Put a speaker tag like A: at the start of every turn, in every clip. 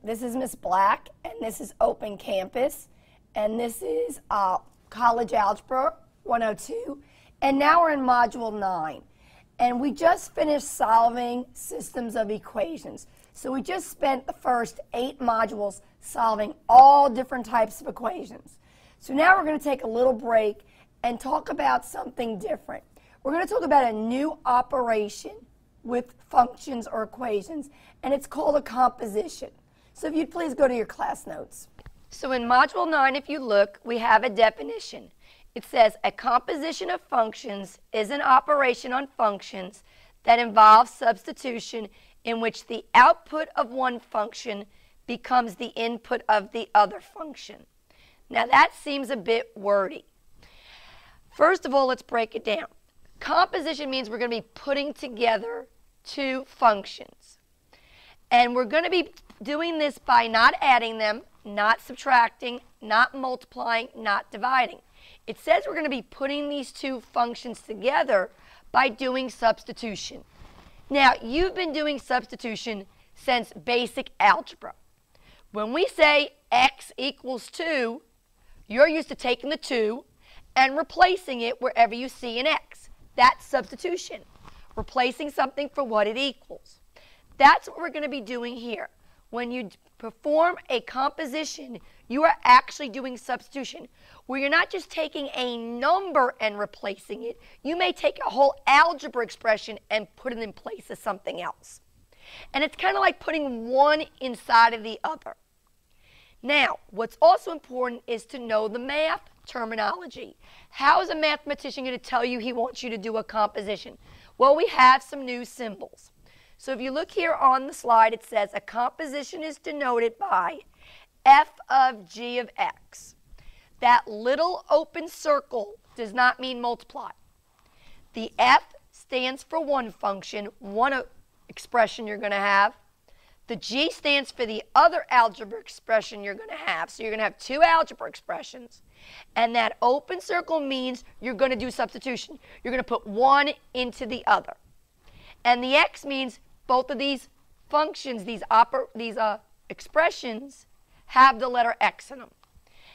A: This is Miss Black, and this is Open Campus, and this is College Algebra 102, and now we're in Module 9. And we just finished solving systems of equations. So we just spent the first 8 modules solving all different types of equations. So now we're going to take a little break and talk about something different. We're going to talk about a new operation with functions or equations, and it's called a composition. So if you'd please go to your class notes. So in Module 9, if you look, we have a definition. It says a composition of functions is an operation on functions that involves substitution in which the output of one function becomes the input of the other function. Now that seems a bit wordy. First of all, let's break it down. Composition means we're going to be putting together 2 functions. And we're going to be doing this by not adding them, not subtracting, not multiplying, not dividing. It says we're going to be putting these 2 functions together by doing substitution. Now, you've been doing substitution since basic algebra. When we say x equals 2, you're used to taking the 2 and replacing it wherever you see an x. That's substitution, replacing something for what it equals. That's what we're going to be doing here. When you perform a composition, you are actually doing substitution, where you're not just taking a number and replacing it. You may take a whole algebra expression and put it in place of something else. And it's kind of like putting one inside of the other. Now, what's also important is to know the math terminology. How is a mathematician going to tell you he wants you to do a composition? Well, we have some new symbols. So if you look here on the slide, it says a composition is denoted by f of g of x. That little open circle does not mean multiply. The f stands for one function, one expression you're going to have. The g stands for the other algebra expression you're going to have. So you're going to have 2 algebra expressions. And that open circle means you're going to do substitution. You're going to put one into the other. And the x means both of these functions, these expressions, have the letter x in them.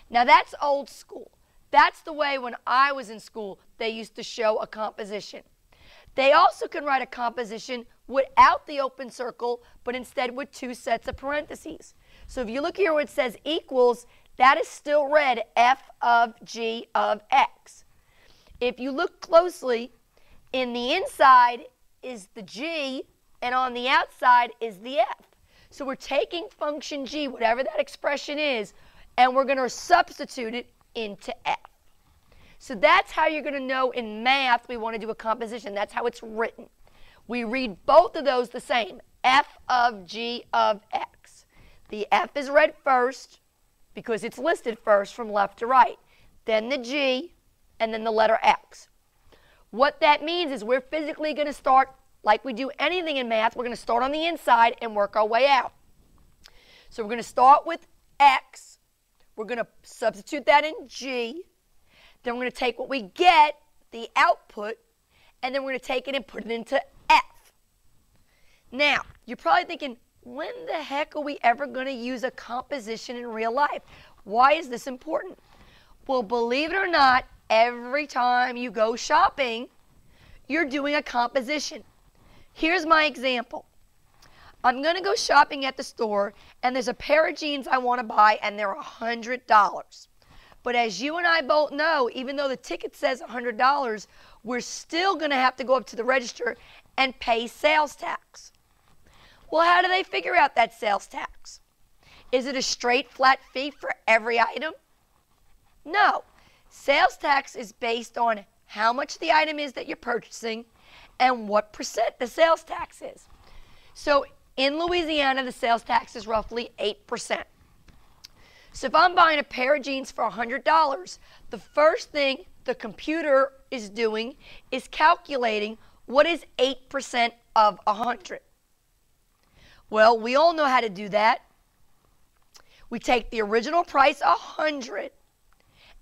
A: Now that's old school. That's the way when I was in school they used to show a composition. They also can write a composition without the open circle, but instead with 2 sets of parentheses. So if you look here where it says equals, that is still read f of g of x. If you look closely, in the inside is the g, and on the outside is the f. So we're taking function g, whatever that expression is, and we're going to substitute it into f. So that's how you're going to know in math we want to do a composition. That's how it's written. We read both of those the same, f of g of x. The f is read first because it's listed first from left to right. Then the g, and then the letter x. What that means is we're physically going to start, like we do anything in math, we're going to start on the inside and work our way out. So we're going to start with x. We're going to substitute that in g. Then we're going to take what we get, the output, and then we're going to take it and put it into f. Now, you're probably thinking, when the heck are we ever going to use a composition in real life? Why is this important? Well, believe it or not, every time you go shopping, you're doing a composition. Here's my example. I'm going to go shopping at the store, and there's a pair of jeans I want to buy, and they're $100. But as you and I both know, even though the ticket says $100, we're still going to have to go up to the register and pay sales tax. Well, how do they figure out that sales tax? Is it a straight flat fee for every item? No. Sales tax is based on how much the item is that you're purchasing and what percent the sales tax is. So in Louisiana, the sales tax is roughly 8%. So if I'm buying a pair of jeans for $100, the first thing the computer is doing is calculating what is 8% of 100. Well, we all know how to do that. We take the original price, 100,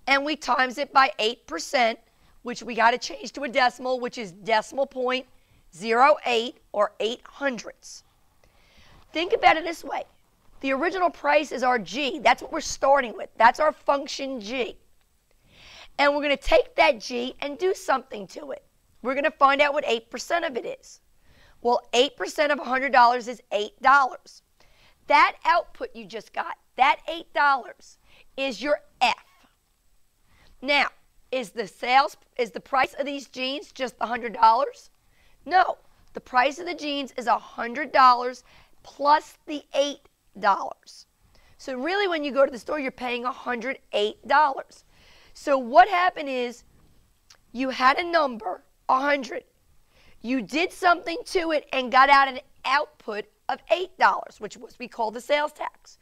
A: and we times it by 8%,
B: which we got to change to a decimal, which is decimal point 0.08 or 8/100ths. Think about it this way. The original price is our G. That's what we're starting with. That's our function G. And we're going to take that G and do something to it. We're going to find out what 8% of it is. Well, 8% of $100 is $8. That output you just got, that $8, is your F. Now, is the price of these jeans just $100? No. The price of the jeans is $100 plus the $8. So really when you go to the store, you're paying $108. So what happened is you had a number, 100. You did something to it and got out an output of $8, which was we call the sales tax.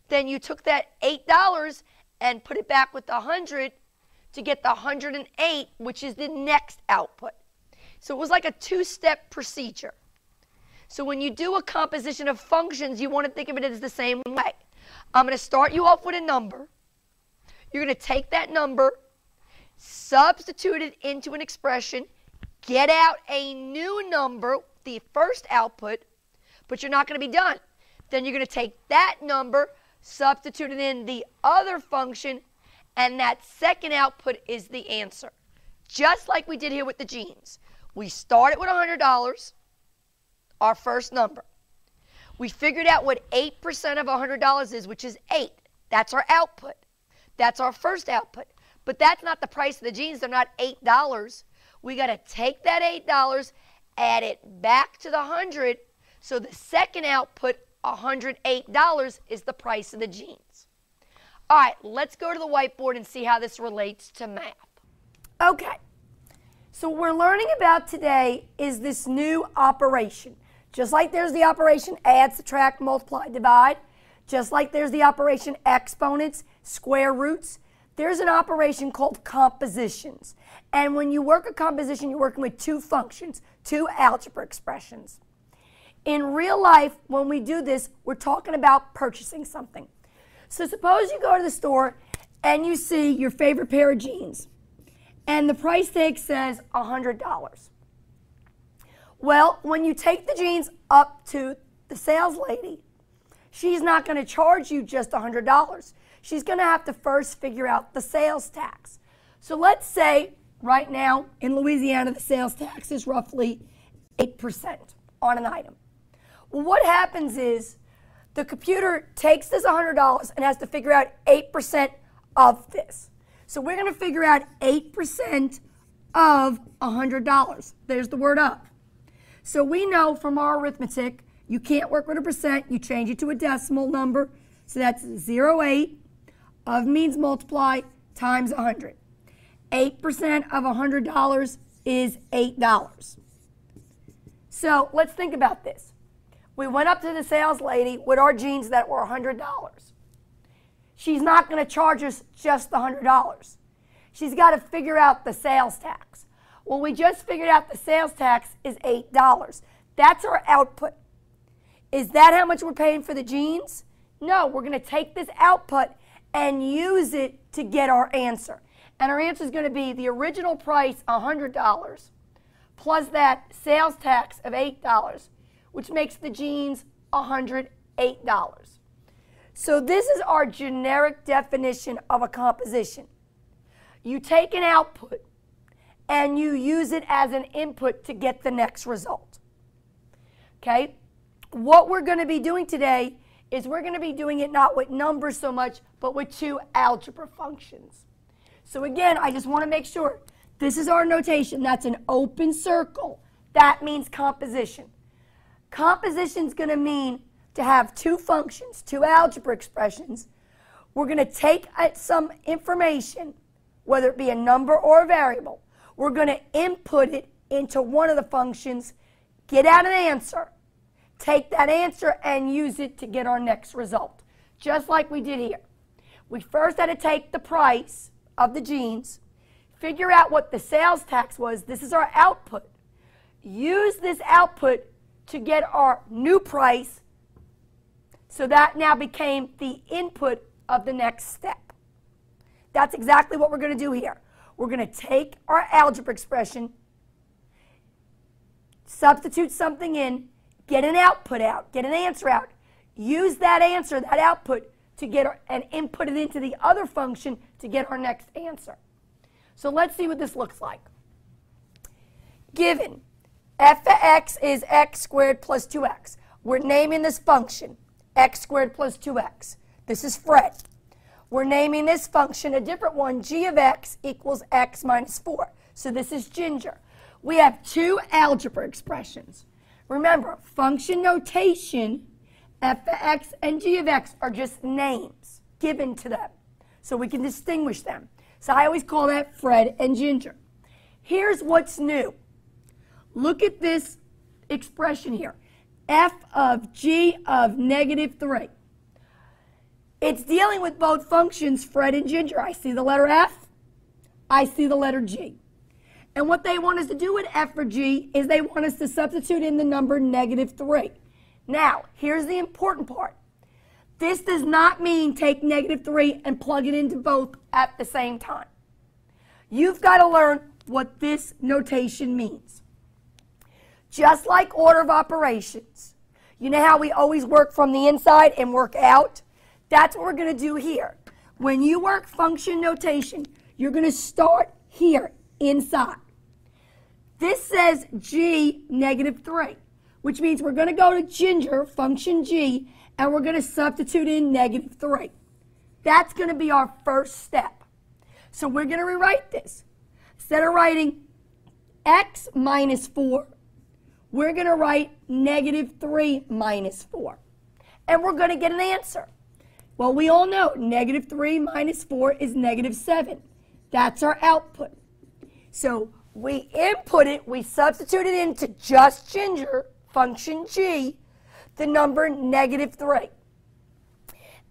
B: Then you took that $8 and put it back with the 100 to get the 108, which is the next output. So it was like a two-step procedure. So when you do a composition of functions, you want to think of it as the same way. I'm going to start you off with a number. You're going to take that number, substitute it into an expression, get out a new number, the first output, but you're not going to be done. Then you're going to take that number, substitute it in the other function, and that second output is the answer. Just like we did here with the jeans. We started with $100, our first number. We figured out what 8% of $100 is, which is 8. That's our output. That's our first output. But that's not the price of the jeans. They're not $8. We got to take that $8, add it back to the 100. So the second output, $108, is the price of the jeans. All right, let's go to the whiteboard and see how this relates to math.
A: Okay, so what we're learning about today is this new operation. Just like there's the operation add, subtract, multiply, divide, just like there's the operation exponents, square roots, there's an operation called compositions. And when you work a composition, you're working with two functions, two algebra expressions. In real life, when we do this, we're talking about purchasing something. So suppose you go to the store and you see your favorite pair of jeans, and the price tag says $100. Well, when you take the jeans up to the sales lady, she's not going to charge you just $100. She's going to have to first figure out the sales tax. So let's say right now in Louisiana, the sales tax is roughly 8% on an item. Well, what happens is the computer takes this $100 and has to figure out 8% of this. So we're going to figure out 8% of $100. There's the word of. So we know from our arithmetic, you can't work with a percent. You change it to a decimal number. So that's 0.8 of means multiply times 100. 8% of $100 is $8. So let's think about this. We went up to the sales lady with our jeans that were $100. She's not going to charge us just the $100. She's got to figure out the sales tax. Well, we just figured out the sales tax is $8. That's our output. Is that how much we're paying for the jeans? No, we're going to take this output and use it to get our answer. And our answer is going to be the original price, $100, plus that sales tax of $8, which makes the jeans $108. So this is our generic definition of a composition. You take an output and you use it as an input to get the next result. Okay? What we're going to be doing today is we're going to be doing it not with numbers so much, but with two algebra functions. So again, I just want to make sure, this is our notation. That's an open circle. That means composition. Composition is going to mean to have two functions, two algebra expressions. We're going to take some information, whether it be a number or a variable. We're going to input it into one of the functions, get out an answer, take that answer and use it to get our next result, just like we did here. We first had to take the price of the jeans, figure out what the sales tax was. This is our output. Use this output to get our new price, so that now became the input of the next step. That's exactly what we're going to do here. we're going to take our algebra expression, substitute something in, get an output out, get an answer out, use that answer, that output, to get and input it into the other function to get our next answer. So let's see what this looks like. Given f of x is x squared plus 2x. We're naming this function x squared plus 2x. This is Fred. We're naming this function a different one, g of x equals x minus 4. So this is Ginger. We have two algebra expressions. Remember, function notation, f of x and g of x are just names given to them, so we can distinguish them. So I always call that Fred and Ginger. Here's what's new. Look at this expression here, f of g of negative 3. It's dealing with both functions, Fred and Ginger. I see the letter f, I see the letter g. And what they want us to do with f or g is they want us to substitute in the number negative 3. Now, here's the important part. This does not mean take negative 3 and plug it into both at the same time. You've got to learn what this notation means. Just like order of operations, you know how we always work from the inside and work out? That's what we're going to do here. When you work function notation, you're going to start here inside. This says g negative 3, which means we're going to go to Ginger, function g, and we're going to substitute in negative 3. That's going to be our first step. So we're going to rewrite this. Instead of writing x minus 4, we're going to write negative 3 minus 4. And we're going to get an answer. Well, we all know negative 3 minus 4 is negative 7. That's our output. So we input it, we substitute it into just Ginger, function g, the number negative 3.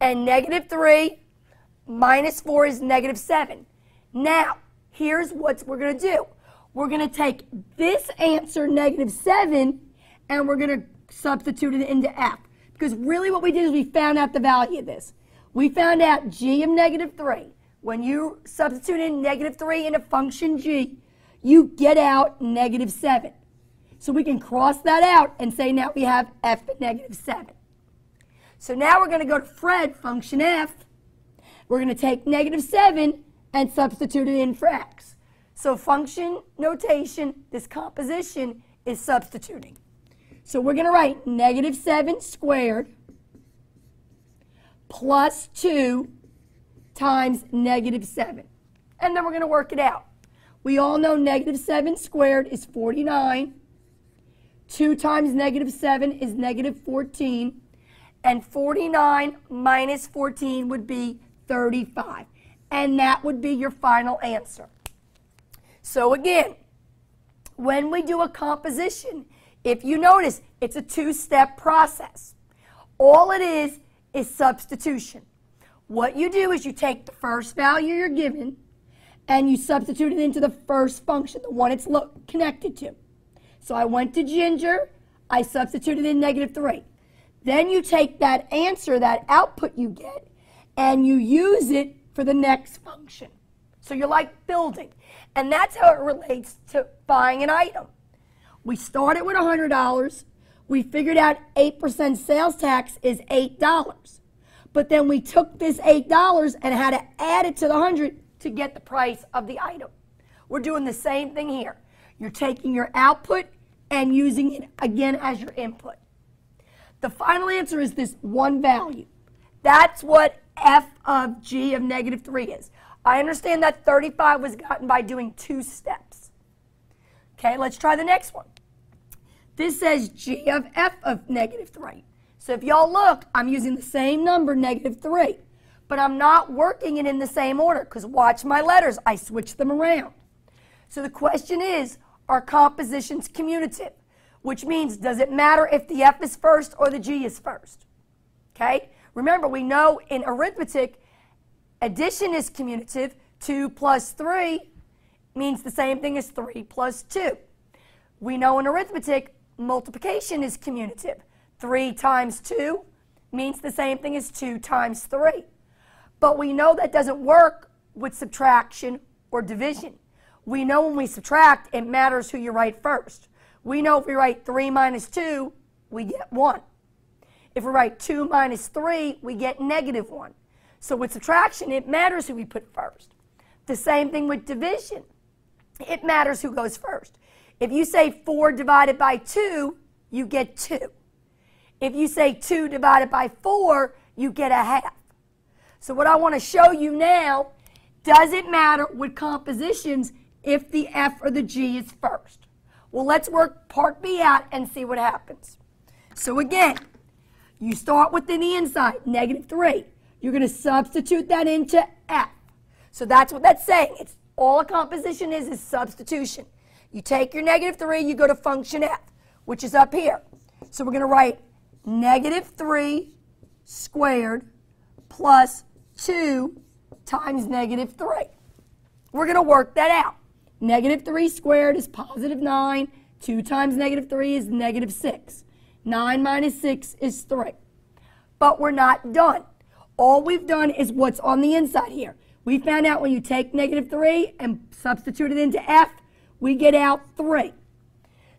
A: And negative 3 minus 4 is negative 7. Now, here's what we're going to do. We're going to take this answer, negative 7, and we're going to substitute it into f. Because really what we did is we found out the value of this. We found out g of negative 3. When you substitute in negative 3 into function g, you get out negative 7. So we can cross that out and say now we have f at negative 7. So now we're going to go to Fred, function f. We're going to take negative 7 and substitute it in for x. So function notation, this composition is substituting. So we're going to write negative 7 squared plus 2 times negative 7. And then we're going to work it out. We all know negative 7 squared is 49. 2 times negative 7 is negative 14. And 49 minus 14 would be 35. And that would be your final answer. So again, when we do a composition, if you notice, it's a two-step process. All it is substitution. What you do is you take the first value you're given and you substitute it into the first function, the one it's connected to. So I went to Ginger, I substituted in negative 3. Then you take that answer, that output you get, and you use it for the next function. So you're like building. And that's how it relates to buying an item. We started with $100. We figured out 8% sales tax is $8. But then we took this $8 and had to add it to the 100 to get the price of the item. We're doing the same thing here. You're taking your output and using it again as your input. The final answer is this one value. That's what f of g of negative 3 is. I understand that 35 was gotten by doing 2 steps. Okay, let's try the next one. This says g of f of negative 3. So if y'all look, I'm using the same number, negative 3. But I'm not working it in the same order because watch my letters. I switch them around. So the question is, are compositions commutative? Which means, does it matter if the f is first or the g is first? Okay? Remember, we know in arithmetic, addition is commutative. 2 plus 3 means the same thing as 3 plus 2. We know in arithmetic, multiplication is commutative. 3 times 2 means the same thing as 2 times 3. But we know that doesn't work with subtraction or division. We know when we subtract, it matters who you write first. We know if we write 3 minus 2, we get 1. If we write 2 minus 3, we get -1. So with subtraction, it matters who we put first. The same thing with division. It matters who goes first. If you say 4 divided by 2, you get 2. If you say 2 divided by 4, you get a half. So what I want to show you now, does it matter with compositions if the F or the G is first? Well, let's work part B out and see what happens. So again, you start within the inside, -3. You're going to substitute that into F. So that's what that's saying. It's all a composition is substitution. You take your -3, you go to function F, which is up here. So we're going to write -3 squared plus 2 times -3. We're going to work that out. -3 squared is +9. 2 times -3 is -6. 9 minus 6 is 3. But we're not done. All we've done is what's on the inside here. We found out when you take -3 and substitute it into F, we get out 3.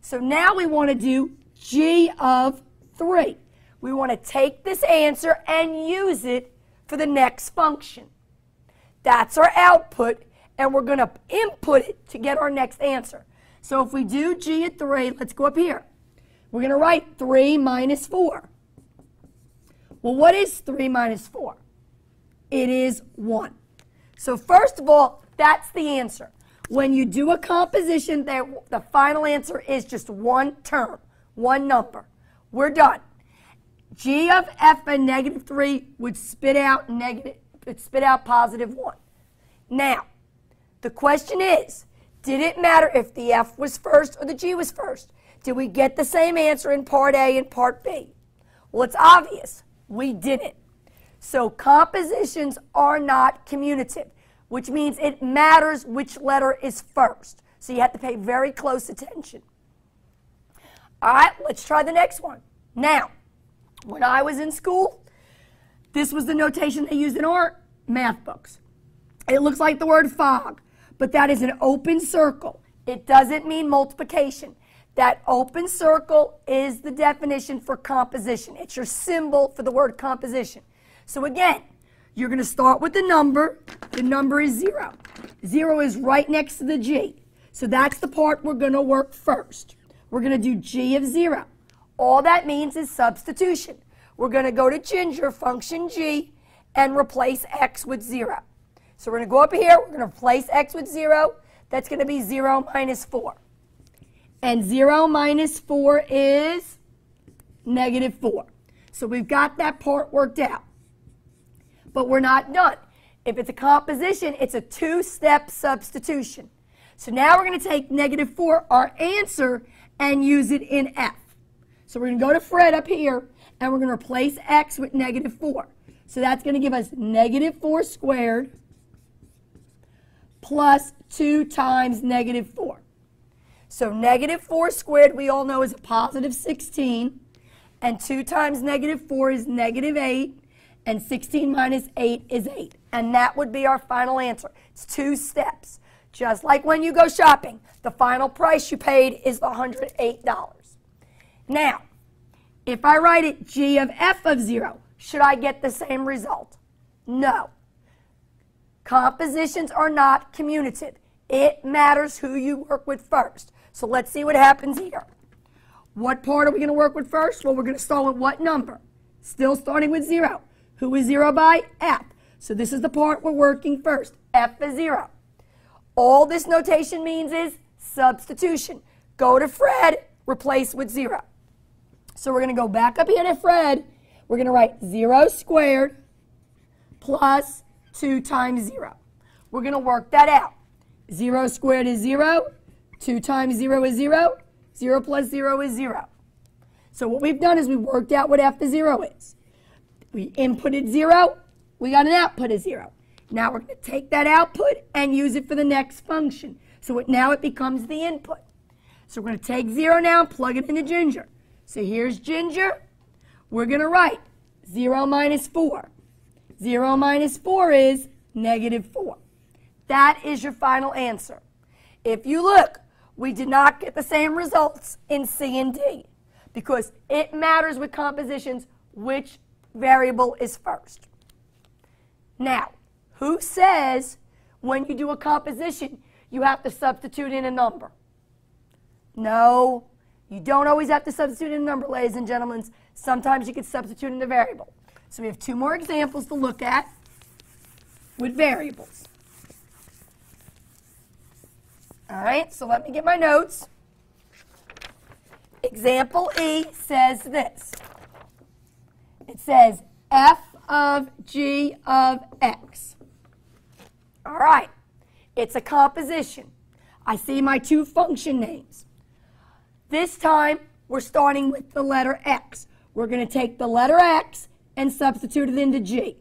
A: So now we want to do G of 3. We want to take this answer and use it for the next function. That's our output, and we're going to input it to get our next answer. So if we do G of 3, let's go up here. We're going to write 3 minus 4. Well, what is 3 minus 4? It is 1. So first of all, that's the answer. When you do a composition, the final answer is just one term, one number. We're done. G of F and -3 would spit out +1. Now, the question is, did it matter if the F was first or the G was first? Did we get the same answer in part A and part B? Well, it's obvious. We didn't. So compositions are not commutative, which means it matters which letter is first. So you have to pay very close attention. All right, let's try the next one. Now, when I was in school, this was the notation they used in our math books. It looks like the word fog, but that is an open circle. It doesn't mean multiplication. That open circle is the definition for composition. It's your symbol for the word composition. So again, you're going to start with the number. The number is 0. 0 is right next to the G. So that's the part we're going to work first. We're going to do G of 0. All that means is substitution. We're going to go to Ginger, function G, and replace x with 0. So we're going to go up here. We're going to replace x with 0. That's going to be 0 minus 4. And 0 minus 4 is -4. So we've got that part worked out. But we're not done. If it's a composition, it's a two-step substitution. So now we're going to take -4, our answer, and use it in F. So we're going to go to Fred up here, and we're going to replace x with -4. So that's going to give us -4 squared plus 2 times -4. So -4 squared, we all know, is a +16. And 2 times -4 is -8. And 16 minus 8 is 8. And that would be our final answer. It's 2 steps. Just like when you go shopping, the final price you paid is the $108. Now, if I write it G of F of 0, should I get the same result? No. Compositions are not commutative. It matters who you work with first. So let's see what happens here. What part are we going to work with first? Well, we're going to start with what number? Still starting with 0. Who is 0 by? F. So this is the part we're working first. F is 0. All this notation means is substitution. Go to Fred, replace with 0. So we're going to go back up here to Fred. We're going to write 0 squared plus 2 times 0. We're going to work that out. 0 squared is 0. 2 times 0 is 0. 0 plus 0 is 0. So what we've done is we've worked out what F of 0 is. We inputted 0. We got an output of 0. Now we're going to take that output and use it for the next function. So now it becomes the input. So we're going to take 0 now and plug it into Ginger. So here's Ginger. We're going to write 0 minus 4. 0 minus 4 is -4. That is your final answer. If you look, we did not get the same results in C and D because it matters with compositions which variable is first. Now, who says when you do a composition you have to substitute in a number? No, you don't always have to substitute in a number, ladies and gentlemen. Sometimes you can substitute in a variable. So we have two more examples to look at with variables. All right, so let me get my notes. Example E says this. It says f of g of x. All right, it's a composition. I see my two function names. This time, we're starting with the letter x. We're going to take the letter x and substitute it into g.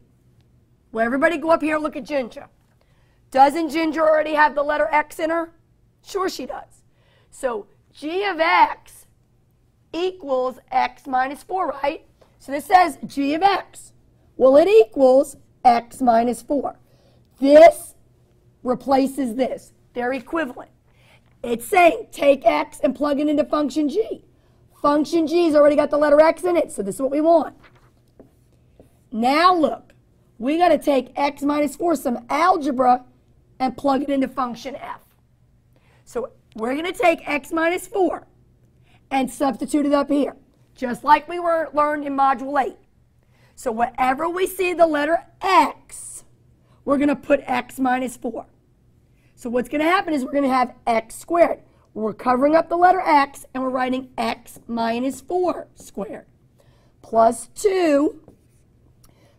A: Well, everybody go up here and look at Ginger. Doesn't Ginger already have the letter x in her? Sure she does. So g of x equals x minus 4, right? So this says g of x. Well, it equals x minus 4. This replaces this. They're equivalent. It's saying take x and plug it into function g. Function g's already got the letter x in it, so this is what we want. Now look, we got to take x minus 4, some algebra, and plug it into function f. So we're going to take x minus 4 and substitute it up here, just like we learned in Module 8. So wherever we see the letter x, we're going to put x minus 4. So what's going to happen is we're going to have x squared. We're covering up the letter x, and we're writing x minus 4 squared. Plus 2,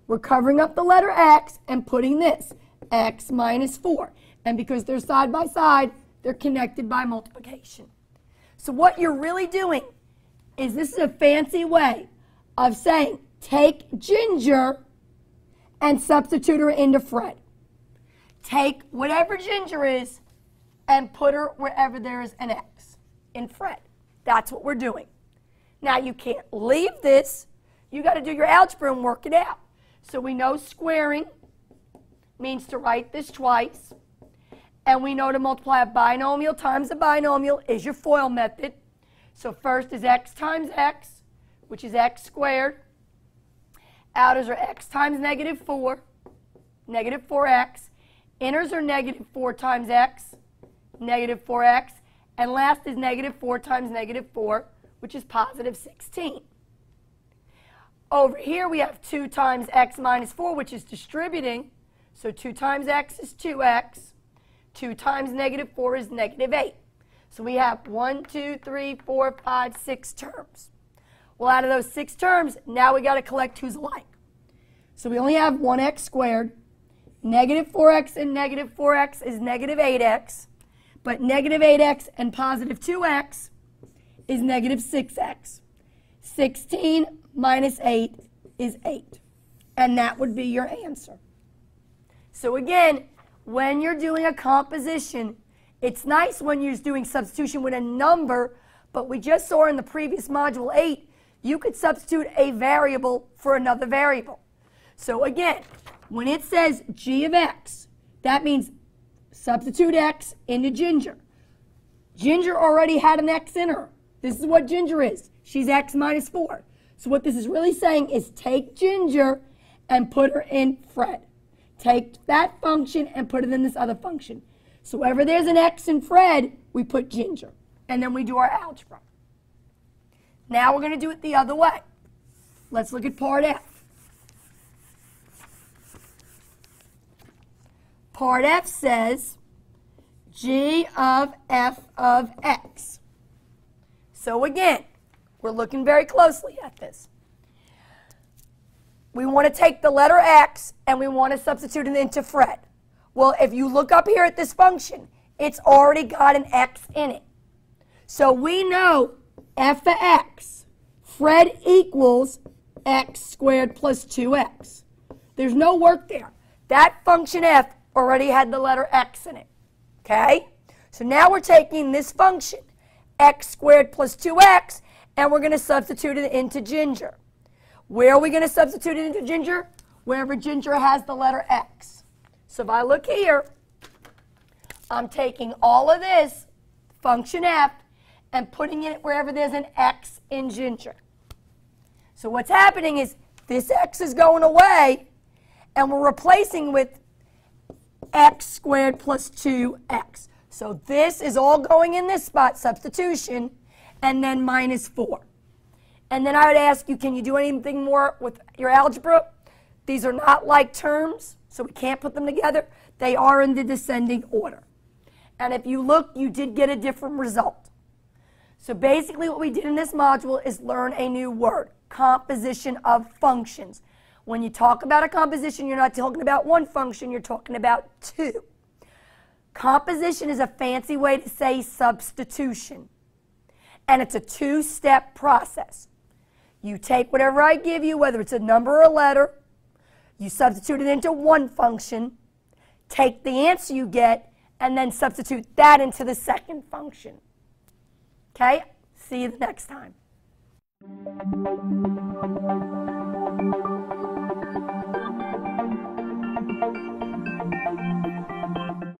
A: we're covering up the letter x and putting this, x minus 4. And because they're side by side, they're connected by multiplication. So what you're really doing is this is a fancy way of saying take Ginger and substitute her into Fred. Take whatever Ginger is and put her wherever there is an x in Fred. That's what we're doing. Now you can't leave this. You got to do your algebra and work it out. So we know squaring means to write this twice. And we know to multiply a binomial times a binomial is your FOIL method. So first is x times x, which is x squared. Outers are x times negative 4, negative 4x. Inners are negative 4 times x, negative 4x. And last is negative 4 times negative 4, which is positive 16. Over here we have 2 times x minus 4, which is distributing. So 2 times x is 2x. 2 times negative 4 is negative 8. So we have 1, 2, 3, 4, 5, 6 terms. Well, out of those 6 terms, now we got to collect who's alike. So we only have 1x squared. Negative 4x and negative 4x is negative 8x. But negative 8x and positive 2x is negative 6x. 16 minus 8 is 8. And that would be your answer. So again, when you're doing a composition, it's nice when you're doing substitution with a number, but we just saw in the previous Module 8, you could substitute a variable for another variable. So again, when it says g of x, that means substitute x into Ginger. Ginger already had an x in her. This is what Ginger is. She's x minus 4. So what this is really saying is take Ginger and put her in Fred. Take that function and put it in this other function. So wherever there's an x in Fred, we put Ginger. And then we do our algebra. Now we're going to do it the other way. Let's look at part F. Part F says g of f of x. So again, we're looking very closely at this. We want to take the letter x and we want to substitute it into Fred. Well, if you look up here at this function, it's already got an x in it. So we know f of x, Fred equals x squared plus 2x. There's no work there. That function f already had the letter x in it. Okay? So now we're taking this function, x squared plus 2x, and we're going to substitute it into Ginger. Where are we going to substitute it into Ginger? Wherever Ginger has the letter x. So if I look here, I'm taking all of this, function f, and putting it wherever there's an x in ginger. So what's happening is this x is going away, and we're replacing with x squared plus 2x. So this is all going in this spot, substitution, and then minus 4. And then I would ask you, can you do anything more with your algebra? These are not like terms, so we can't put them together. They are in the descending order. And if you look, you did get a different result. So basically what we did in this module is learn a new word, composition of functions. When you talk about a composition, you're not talking about one function, you're talking about two. Composition is a fancy way to say substitution. And it's a two-step process. You take whatever I give you, whether it's a number or a letter, you substitute it into one function, take the answer you get, and then substitute that into the second function. Okay? See you the next time.